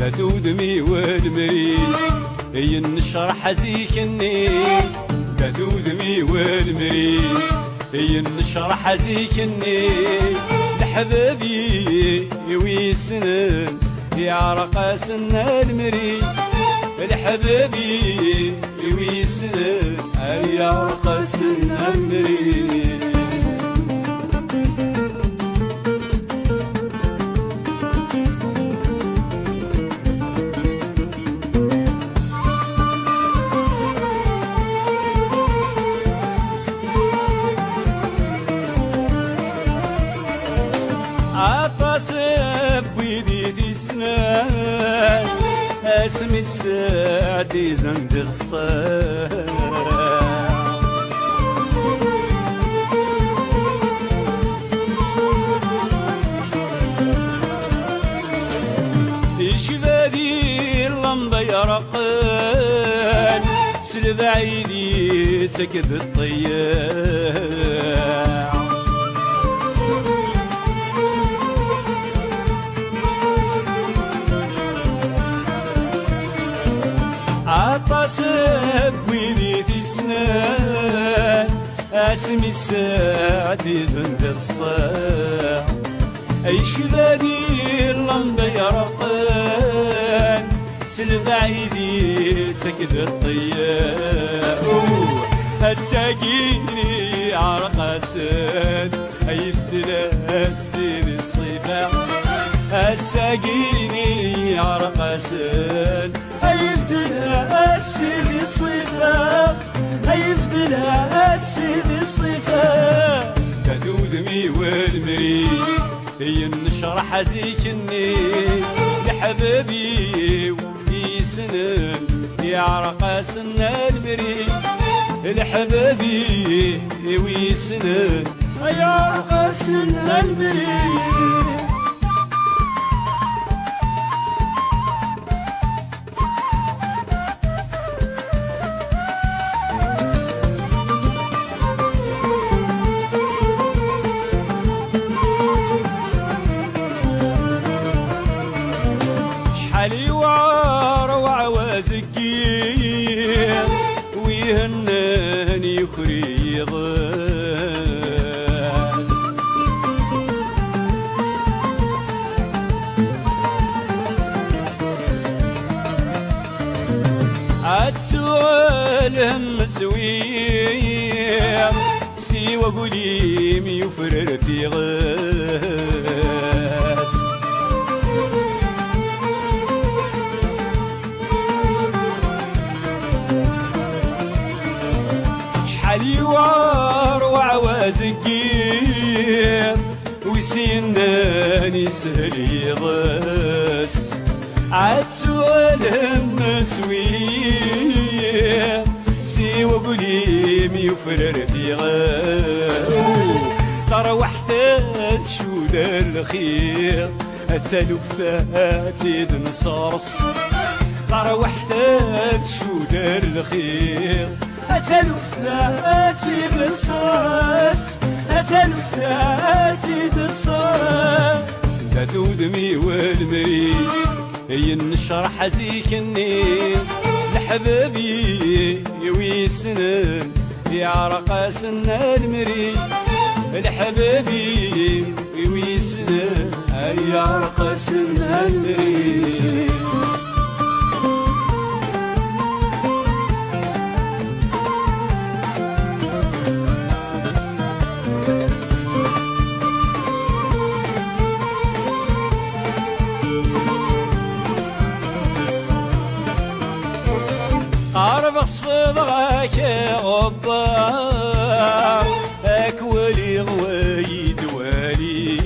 تودمي والمريد ينشر حزيكني تودمي والمريد ينشر حزيكني لحبابي ويسنن يعرق سن المريد لحبابي ويسنن يعرق سن المريد عطاسب ويدي في سنان اسمي السعدي زند الصاع يشفادي اللمبة يرقان سلب عيدي تكد الطياع عطاسب ويدي في سنان اسمي السعدي زند الصاع اي شبادي اللمبة يرقان سلب عيدي تكد الطياع الساقيني عرقاسن اي الثلاث سين الصفاع الساقيني عرقاسن يبدلها السيد الصفا يبدلها السيد الصفا تودمي والمريد ينشر حزيكني لحبابي ويسنن يعرق سن المريد لحبابي ويسنن يعرق سن المريد علي وروع وزكي ويهنن يخري ضاس عتسولهم سوير سيوى قليم يفرر في غاس علي واروع وزكير وسناني سهل يضس عتسولهم مسوير سيوى قليم يفرر في غاب تروحت تشود الخير الثلاثات نصرص تروحت تشود الخير أتلوثاتي بالصاص أتلوثاتي بالصاص تودمي والمريد ينشر حزيكني لحبابي ويسنن يعرق سن المريد لحبابي ويسنن يعرق سن المريد عرف صفضك غبار اكولي غويد والي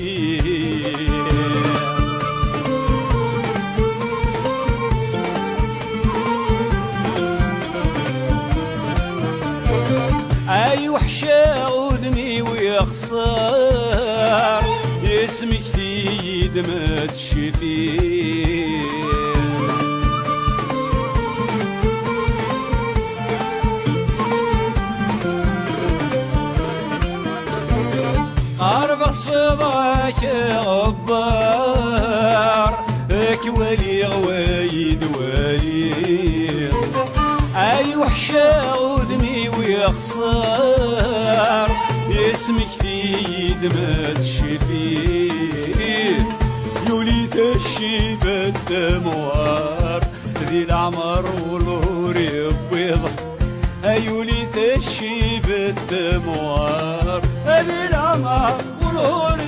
اي وحشة اذني ويخسر اسمك تيد ما تشفي صفضك غبار اك ولي غوي يعودني ويخسر اسمك في دمات الشفير يوليت الشيبة الدموار ذي العمر والوري بيضة يوليت الشيبة الدموار ذي العمر والوري